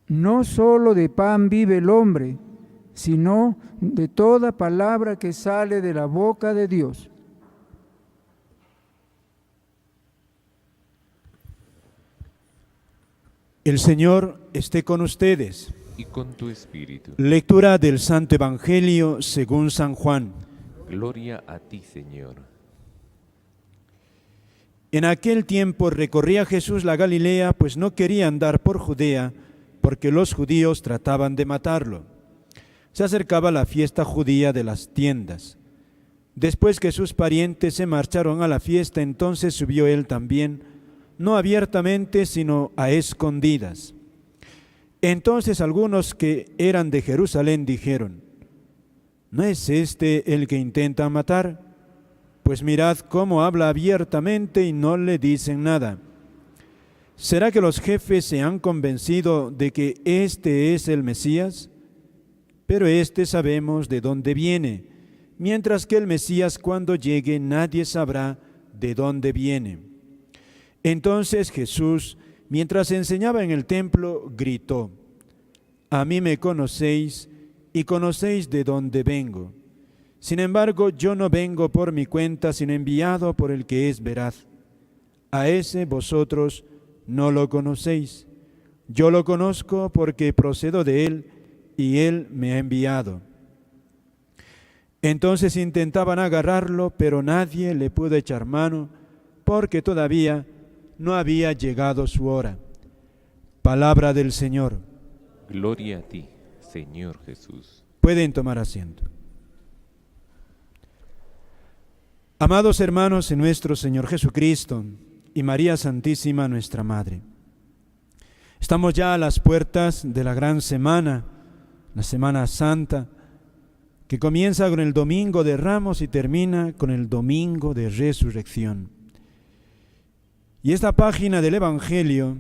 No solo de pan vive el hombre, sino de toda palabra que sale de la boca de Dios. El Señor esté con ustedes. Y con tu espíritu. Lectura del Santo Evangelio según San Juan. Gloria a ti, Señor. En aquel tiempo recorría Jesús la Galilea, pues no quería andar por Judea, porque los judíos trataban de matarlo. Se acercaba la fiesta judía de las tiendas. Después que sus parientes se marcharon a la fiesta, entonces subió él también, no abiertamente, sino a escondidas. Entonces algunos que eran de Jerusalén dijeron: ¿no es este el que intenta matar? Pues mirad cómo habla abiertamente y no le dicen nada. ¿Será que los jefes se han convencido de que este es el Mesías? Pero este sabemos de dónde viene, mientras que el Mesías, cuando llegue, nadie sabrá de dónde viene. Entonces Jesús, mientras enseñaba en el templo, gritó: a mí me conocéis y conocéis de dónde vengo. Sin embargo, yo no vengo por mi cuenta, sino enviado por el que es veraz. A ese vosotros no lo conocéis. Yo lo conozco porque procedo de él y él me ha enviado. Entonces intentaban agarrarlo, pero nadie le pudo echar mano, porque todavía no había llegado su hora. Palabra del Señor. Gloria a ti, Señor Jesús. Pueden tomar asiento. Amados hermanos en nuestro Señor Jesucristo y María Santísima, nuestra Madre, estamos ya a las puertas de la gran semana, la Semana Santa, que comienza con el Domingo de Ramos y termina con el Domingo de Resurrección. Y esta página del Evangelio,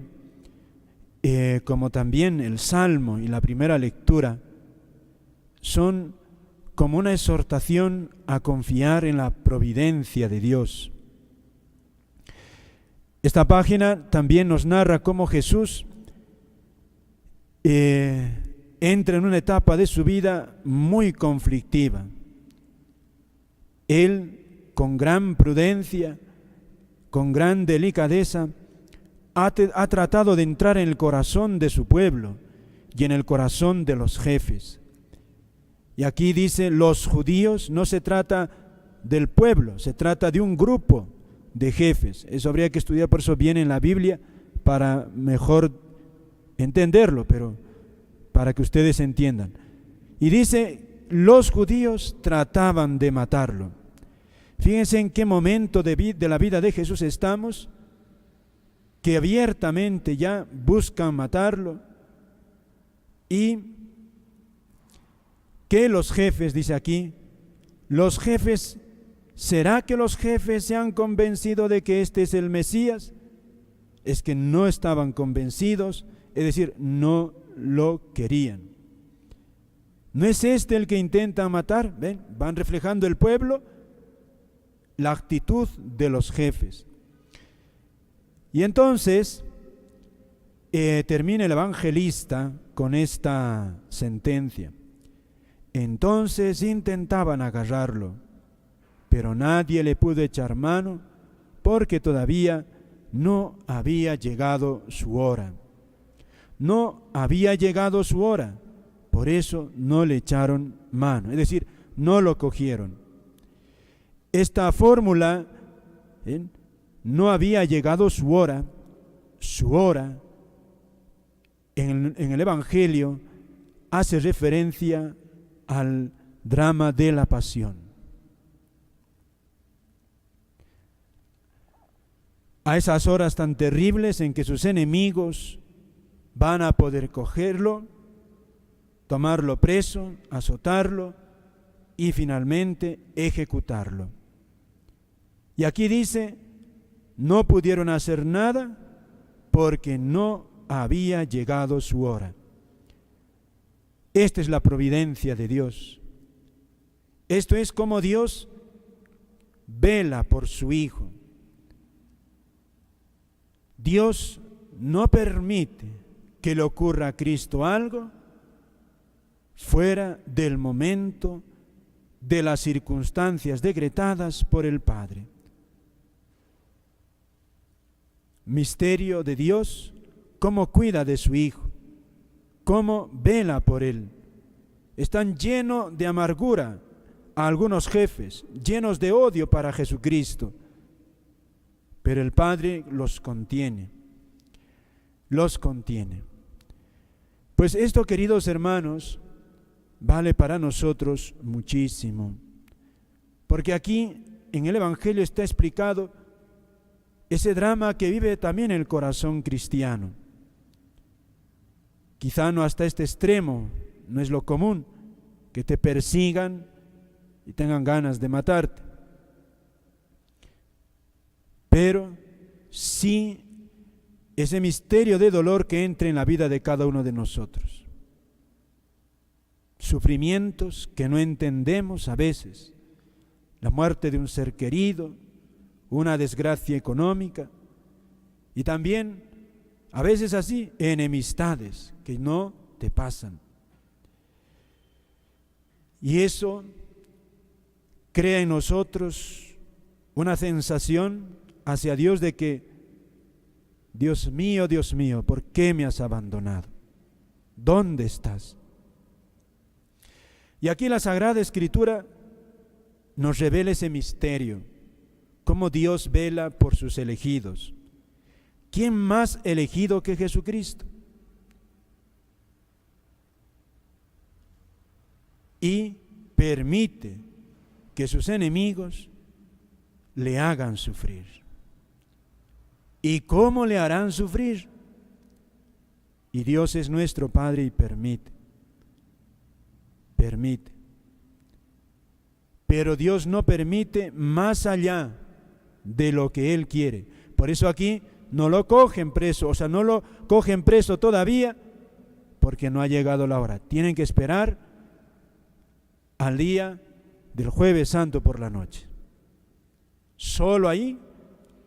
como también el Salmo y la primera lectura, son como una exhortación a confiar en la providencia de Dios. Esta página también nos narra cómo Jesús entra en una etapa de su vida muy conflictiva. Él, con gran prudencia, con gran delicadeza, ha tratado de entrar en el corazón de su pueblo y en el corazón de los jefes. Y aquí dice los judíos, no se trata del pueblo, se trata de un grupo de jefes. Eso habría que estudiar, por eso viene en la Biblia para mejor entenderlo, pero para que ustedes entiendan. Y dice, los judíos trataban de matarlo. Fíjense en qué momento de la vida de Jesús estamos, que abiertamente ya buscan matarlo, y que los jefes, dice aquí, los jefes, ¿será que los jefes se han convencido de que este es el Mesías? Es que no estaban convencidos, es decir, no lo querían. ¿No es este el que intenta matar? ¿Ven? Van reflejando el pueblo la actitud de los jefes. Y entonces termina el evangelista con esta sentencia. Entonces intentaban agarrarlo, pero nadie le pudo echar mano porque todavía no había llegado su hora. No había llegado su hora, por eso no le echaron mano, es decir, no lo cogieron. Esta fórmula, no había llegado su hora en el Evangelio hace referencia al drama de la pasión. A esas horas tan terribles en que sus enemigos van a poder cogerlo, tomarlo preso, azotarlo y finalmente ejecutarlo. Y aquí dice, no pudieron hacer nada porque no había llegado su hora. Esta es la providencia de Dios. Esto es como Dios vela por su Hijo. Dios no permite que le ocurra a Cristo algo fuera del momento, de las circunstancias decretadas por el Padre. Misterio de Dios, cómo cuida de su Hijo, cómo vela por Él. Están llenos de amargura a algunos jefes, llenos de odio para Jesucristo, pero el Padre los contiene, los contiene. Pues esto, queridos hermanos, vale para nosotros muchísimo, porque aquí en el Evangelio está explicado ese drama que vive también el corazón cristiano. Quizá no hasta este extremo, no es lo común, que te persigan y tengan ganas de matarte, pero sí ese misterio de dolor que entra en la vida de cada uno de nosotros. Sufrimientos que no entendemos a veces, la muerte de un ser querido, una desgracia económica y también a veces así enemistades que no te pasan. Y eso crea en nosotros una sensación hacia Dios de que, Dios mío, ¿por qué me has abandonado? ¿Dónde estás? Y aquí la Sagrada Escritura nos revela ese misterio, cómo Dios vela por sus elegidos. ¿Quién más elegido que Jesucristo? Y permite que sus enemigos le hagan sufrir. ¿Y cómo le harán sufrir? Y Dios es nuestro Padre y permite. Pero Dios no permite más allá de lo que Él quiere. Por eso aquí no lo cogen preso, no lo cogen preso todavía, porque no ha llegado la hora. Tienen que esperar al día del Jueves Santo por la noche. Solo ahí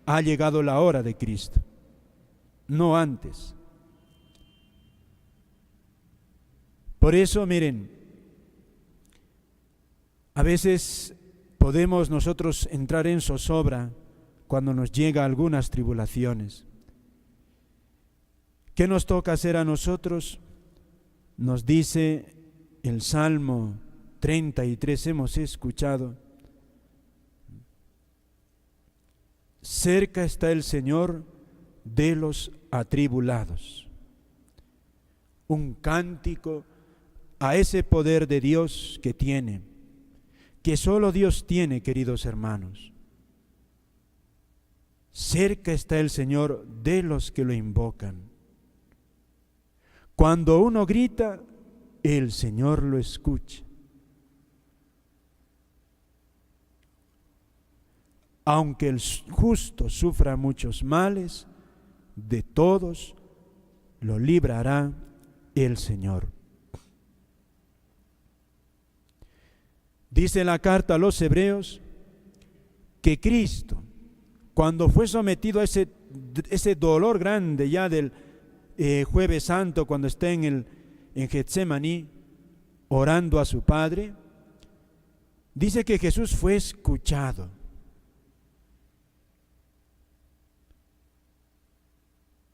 ha llegado la hora de Cristo, no antes. Por eso, miren, a veces podemos nosotros entrar en zozobra cuando nos llega algunas tribulaciones. ¿Qué nos toca hacer a nosotros? Nos dice el Salmo 33, hemos escuchado: cerca está el Señor de los atribulados. Un cántico a ese poder de Dios que tiene, que solo Dios tiene, queridos hermanos. Cerca está el Señor de los que lo invocan. Cuando uno grita, el Señor lo escucha. Aunque el justo sufra muchos males, de todos lo librará el Señor. Dice la carta a los Hebreos que Cristo, cuando fue sometido a ese dolor grande ya del Jueves Santo, cuando está en Getsemaní orando a su Padre, dice que Jesús fue escuchado.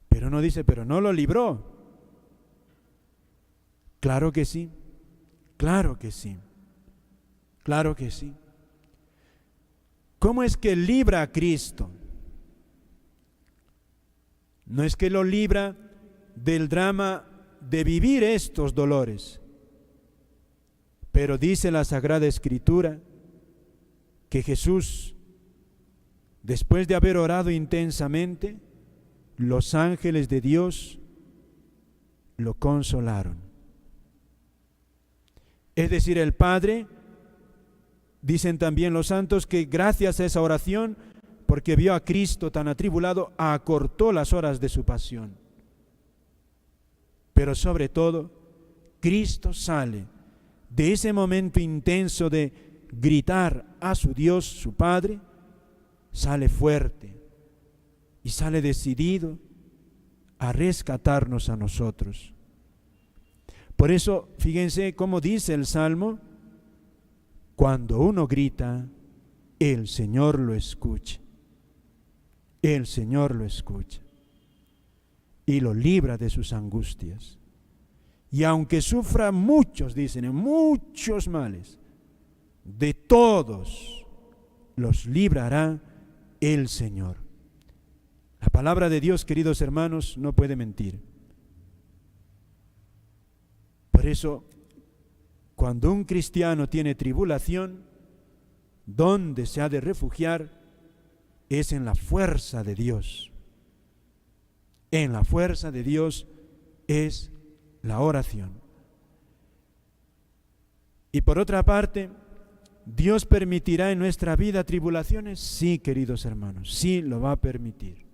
Pero no dice, pero no lo libró. Claro que sí, claro que sí, claro que sí. ¿Cómo es que libra a Cristo? No es que lo libra del drama de vivir estos dolores, pero dice la Sagrada Escritura que Jesús, después de haber orado intensamente, los ángeles de Dios lo consolaron. Es decir, el Padre, dicen también los santos, que gracias a esa oración, porque vio a Cristo tan atribulado, acortó las horas de su pasión. Pero sobre todo, Cristo sale de ese momento intenso de gritar a su Dios, su Padre, sale fuerte y sale decidido a rescatarnos a nosotros. Por eso, fíjense cómo dice el Salmo: cuando uno grita, el Señor lo escucha. El Señor lo escucha y lo libra de sus angustias. Y aunque sufra muchos, dicen, muchos males, de todos los librará el Señor. La palabra de Dios, queridos hermanos, no puede mentir. Por eso, cuando un cristiano tiene tribulación, ¿dónde se ha de refugiar? Es en la fuerza de Dios. En la fuerza de Dios es la oración. Y por otra parte, ¿Dios permitirá en nuestra vida tribulaciones? Sí, queridos hermanos, sí lo va a permitir.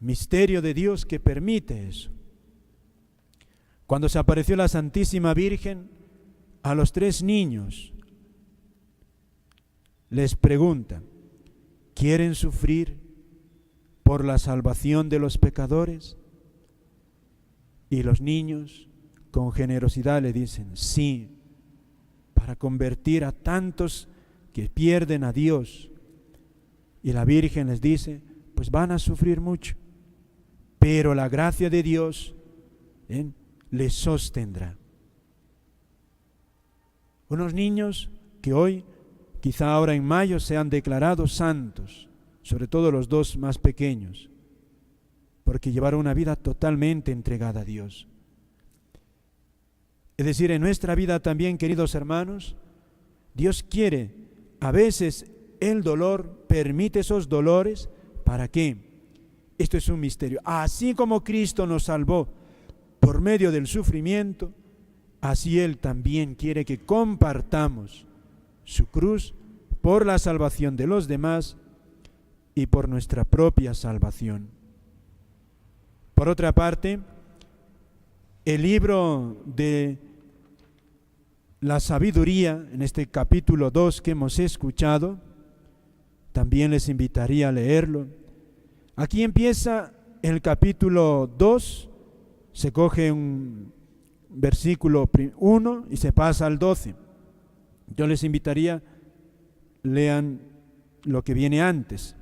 Misterio de Dios que permite eso. Cuando se apareció la Santísima Virgen a los 3 niños, les pregunta: ¿quieren sufrir por la salvación de los pecadores? Y los niños con generosidad le dicen: sí, para convertir a tantos que pierden a Dios. Y la Virgen les dice: pues van a sufrir mucho, pero la gracia de Dios les sostendrá. Unos niños que hoy, quizá ahora en mayo, sean declarados santos, sobre todo los 2 más pequeños, porque llevaron una vida totalmente entregada a Dios. Es decir, en nuestra vida también, queridos hermanos, Dios quiere, a veces el dolor, permite esos dolores, ¿para qué? Esto es un misterio. Así como Cristo nos salvó por medio del sufrimiento, así Él también quiere que compartamos su cruz por la salvación de los demás y por nuestra propia salvación. Por otra parte, el libro de la sabiduría, en este capítulo 2 que hemos escuchado, también les invitaría a leerlo. Aquí empieza el capítulo 2, se coge un versículo 1 y se pasa al 12. Yo les invitaría, lean lo que viene antes.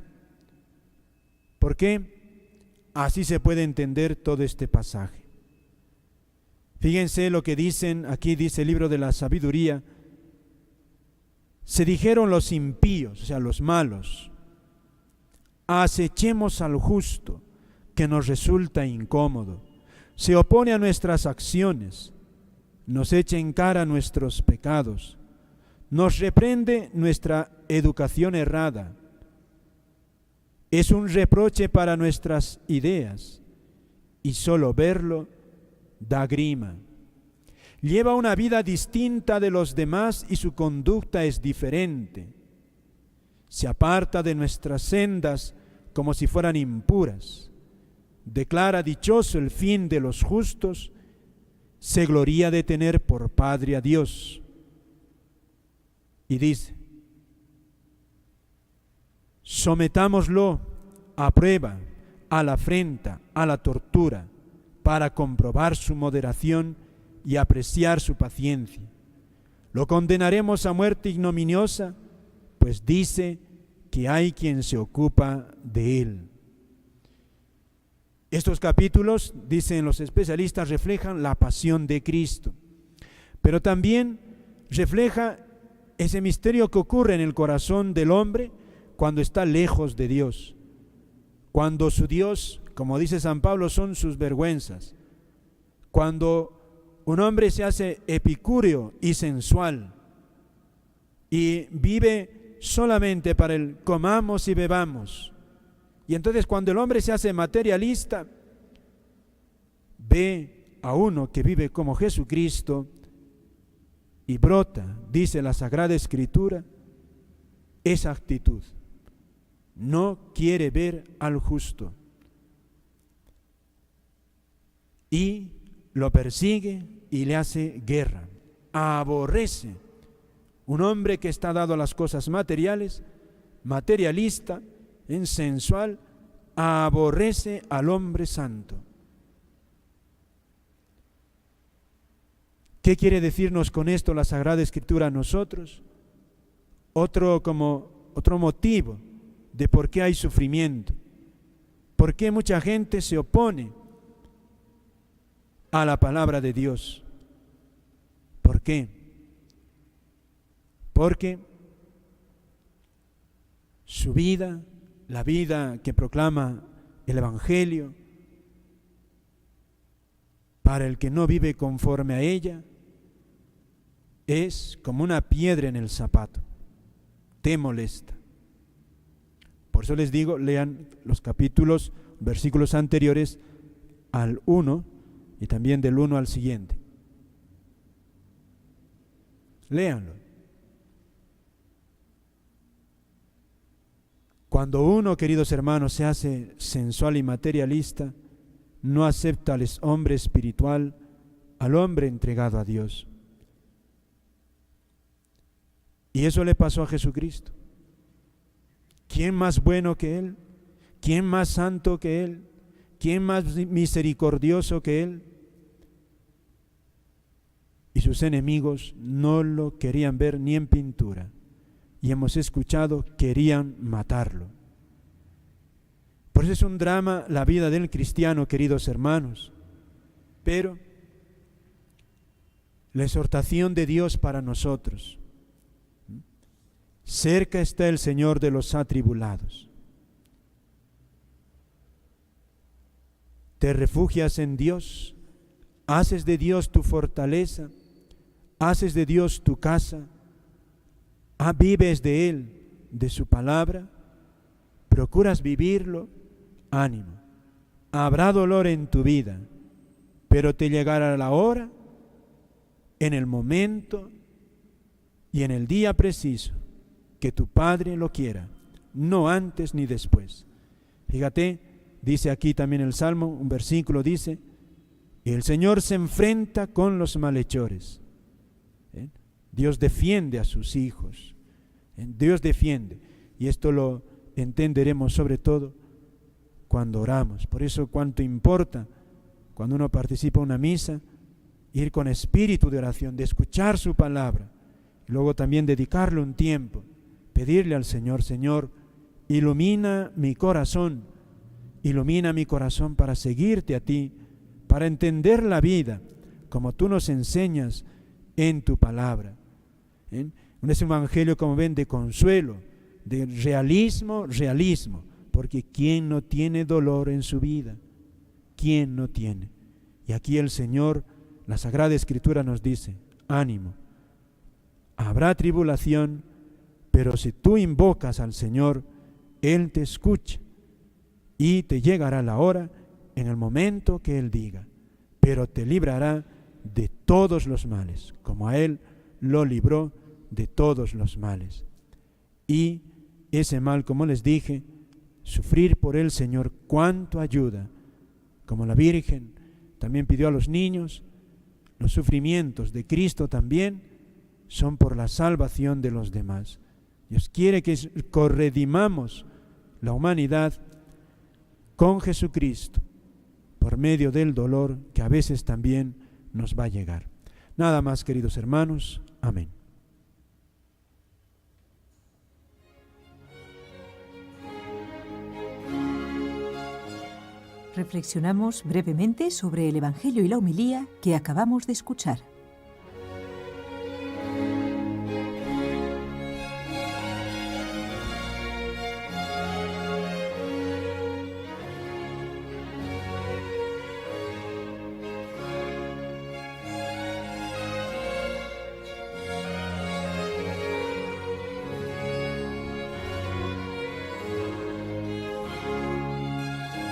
¿Por qué? Así se puede entender todo este pasaje. Fíjense lo que dicen, aquí dice el libro de la sabiduría: se dijeron los impíos, o sea, los malos: acechemos al justo, que nos resulta incómodo, se opone a nuestras acciones, nos echa en cara nuestros pecados, nos reprende nuestra educación errada, es un reproche para nuestras ideas, y solo verlo da grima. Lleva una vida distinta de los demás y su conducta es diferente. Se aparta de nuestras sendas como si fueran impuras. Declara dichoso el fin de los justos. Se gloría de tener por Padre a Dios. Y dice: sometámoslo a prueba, a la afrenta, a la tortura, para comprobar su moderación y apreciar su paciencia. Lo condenaremos a muerte ignominiosa, pues dice que hay quien se ocupa de él. Estos capítulos, dicen los especialistas, reflejan la pasión de Cristo, pero también refleja ese misterio que ocurre en el corazón del hombre cuando está lejos de Dios, cuando su Dios, como dice San Pablo, son sus vergüenzas, cuando un hombre se hace epicúreo y sensual y vive solamente para el comamos y bebamos. Y entonces cuando el hombre se hace materialista, ve a uno que vive como Jesucristo y brota, dice la Sagrada Escritura, esa actitud. No quiere ver al justo y lo persigue y le hace guerra. Aborrece. Un hombre que está dado a las cosas materiales, materialista, sensual, aborrece al hombre santo. ¿Qué quiere decirnos con esto la Sagrada Escritura a nosotros? Otro motivo de por qué hay sufrimiento, por qué mucha gente se opone a la palabra de Dios. ¿Por qué? Porque su vida, la vida que proclama el Evangelio, para el que no vive conforme a ella, es como una piedra en el zapato, te molesta. Por eso les digo, lean los capítulos, versículos anteriores al 1 y también del 1 al siguiente. Léanlo. Cuando uno, queridos hermanos, se hace sensual y materialista, no acepta al hombre espiritual, al hombre entregado a Dios. Y eso le pasó a Jesucristo. ¿Quién más bueno que Él? ¿Quién más santo que Él? ¿Quién más misericordioso que Él? Y sus enemigos no lo querían ver ni en pintura. Y hemos escuchado, querían matarlo. Por eso es un drama la vida del cristiano, queridos hermanos. Pero la exhortación de Dios para nosotros: cerca está el Señor de los atribulados. Te refugias en Dios, haces de Dios tu fortaleza, haces de Dios tu casa, vives de Él, de su palabra, procuras vivirlo, ánimo. Habrá dolor en tu vida, pero te llegará la hora, en el momento y en el día preciso que tu Padre lo quiera, no antes ni después. Fíjate, dice aquí también el Salmo, un versículo dice: el Señor se enfrenta con los malhechores. Dios defiende a sus hijos. Dios defiende. Y esto lo entenderemos sobre todo cuando oramos. Por eso cuánto importa cuando uno participa en una misa, ir con espíritu de oración, de escuchar su palabra. Y luego también dedicarle un tiempo, pedirle al Señor: Señor, ilumina mi corazón para seguirte a ti, para entender la vida como tú nos enseñas en tu palabra. Es un evangelio, como ven, de consuelo, de realismo, porque ¿quién no tiene dolor en su vida? ¿Quién no tiene? Y aquí el Señor, la Sagrada Escritura nos dice: ánimo, habrá tribulación, pero si tú invocas al Señor, Él te escucha y te llegará la hora en el momento que Él diga, pero te librará de todos los males, como a Él lo libró de todos los males. Y ese mal, como les dije, sufrir por el Señor, cuánto ayuda. Como la Virgen también pidió a los niños, los sufrimientos de Cristo también son por la salvación de los demás. Dios quiere que corredimamos la humanidad con Jesucristo por medio del dolor que a veces también nos va a llegar. Nada más, queridos hermanos. Amén. Reflexionamos brevemente sobre el Evangelio y la homilía que acabamos de escuchar.